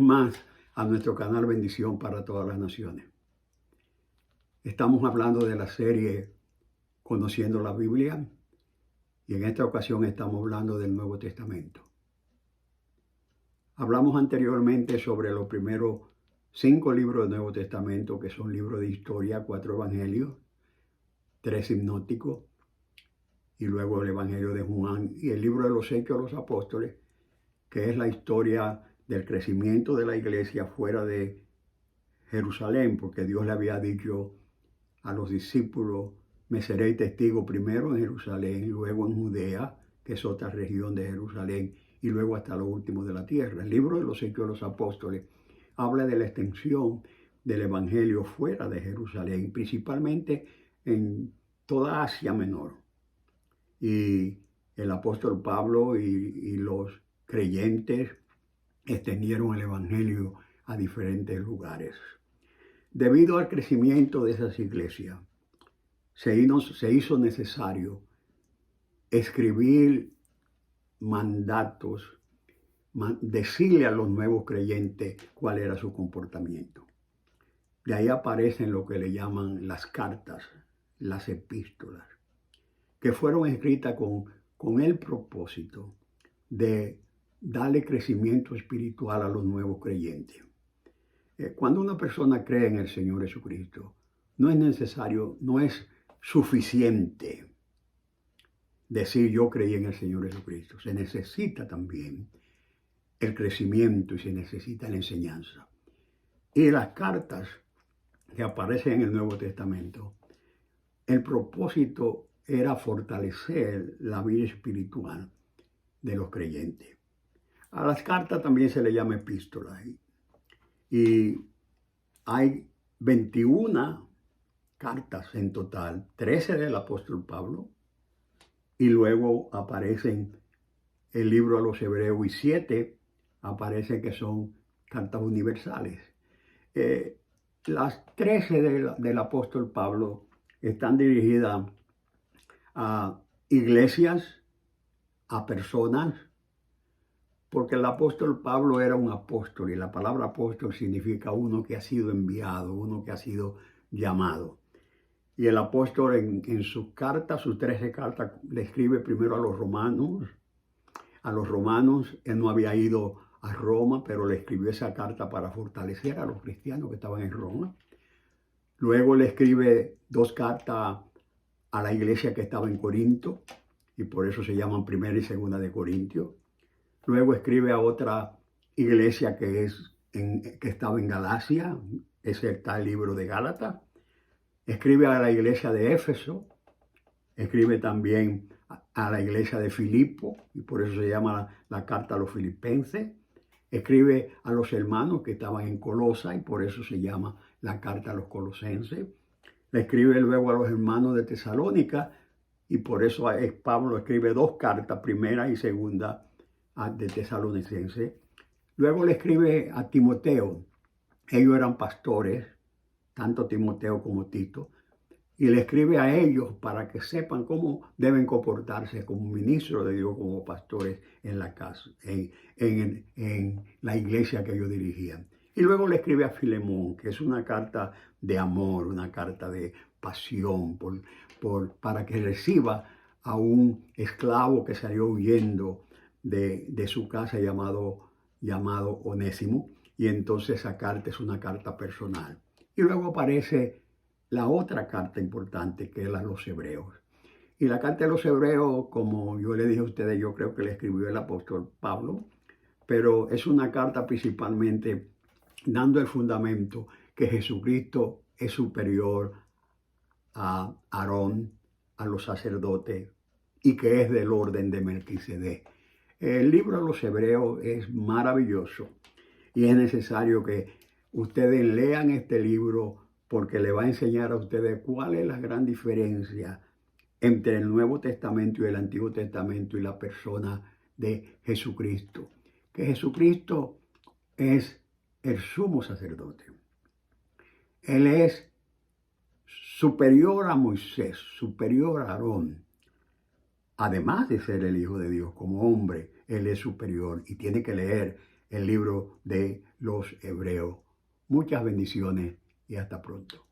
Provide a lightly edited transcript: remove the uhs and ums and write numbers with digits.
más a nuestro canal Bendición para todas las naciones. Estamos hablando de la serie Conociendo la Biblia y en esta ocasión estamos hablando del Nuevo Testamento. Hablamos anteriormente sobre los primeros 5 libros del Nuevo Testamento, que son libros de historia, 4 evangelios, 3 sinópticos y luego el Evangelio de Juan y el libro de los Hechos de los Apóstoles, que es la historia del crecimiento de la iglesia fuera de Jerusalén, porque Dios le había dicho a los discípulos: me seréis testigo primero en Jerusalén, luego en Judea, que es otra región de Jerusalén, y luego hasta lo último de la tierra. El libro de los Hechos de los Apóstoles habla de la extensión del evangelio fuera de Jerusalén, principalmente en toda Asia Menor. Y el apóstol Pablo y los creyentes extendieron el evangelio a diferentes lugares. Debido al crecimiento de esas iglesias, se hizo necesario escribir mandatos, decirle a los nuevos creyentes cuál era su comportamiento. De ahí aparecen lo que le llaman las cartas, las epístolas, que fueron escritas con el propósito de darle crecimiento espiritual a los nuevos creyentes. Cuando una persona cree en el Señor Jesucristo, no es necesario, no es suficiente decir yo creí en el Señor Jesucristo. Se necesita también el crecimiento y se necesita la enseñanza. Y las cartas que aparecen en el Nuevo Testamento, el propósito era fortalecer la vida espiritual de los creyentes. A las cartas también se le llama epístolas. Y hay 21 cartas en total, 13 del apóstol Pablo, y luego aparecen el libro a los Hebreos y 7 aparecen que son cartas universales. Las 13 del apóstol Pablo están dirigidas a iglesias, a personas, porque el apóstol Pablo era un apóstol y la palabra apóstol significa uno que ha sido enviado, uno que ha sido llamado. Y el apóstol en sus cartas, sus 13 cartas, le escribe primero a los romanos. A los romanos, él no había ido a Roma, pero le escribió esa carta para fortalecer a los cristianos que estaban en Roma. Luego le escribe 2 cartas a la iglesia que estaba en Corinto, y por eso se llaman Primera y Segunda de Corintios. Luego escribe a otra iglesia que estaba en Galacia, ese está el libro de Gálatas. Escribe a la iglesia de Éfeso, escribe también a la iglesia de Filipo, y por eso se llama la carta a los filipenses. Escribe a los hermanos que estaban en Colosa, y por eso se llama la carta a los colosenses. Le escribe luego a los hermanos de Tesalónica, y por eso Pablo escribe 2 cartas, primera y segunda de Tesalonicenses. Luego le escribe a Timoteo. Ellos eran pastores, tanto Timoteo como Tito, y le escribe a ellos para que sepan cómo deben comportarse como ministros de Dios, como pastores en la casa, en la iglesia que ellos dirigían. Y luego le escribe a Filemón, que es una carta de amor, una carta de pasión, para que reciba a un esclavo que salió huyendo de su casa llamado Onésimo. Y entonces esa carta es una carta personal. Y luego aparece la otra carta importante, que es la de los Hebreos. Y la carta de los Hebreos, como yo le dije a ustedes, yo creo que la escribió el apóstol Pablo, pero es una carta principalmente dando el fundamento que Jesucristo es superior a Aarón, a los sacerdotes, y que es del orden de Melquisedec. El libro de los Hebreos es maravilloso y es necesario que ustedes lean este libro porque le va a enseñar a ustedes cuál es la gran diferencia entre el Nuevo Testamento y el Antiguo Testamento y la persona de Jesucristo. Que Jesucristo es el sumo sacerdote. Él es superior a Moisés, superior a Aarón. Además de ser el Hijo de Dios como hombre, Él es superior y tiene que leer el libro de los Hebreos. Muchas bendiciones y hasta pronto.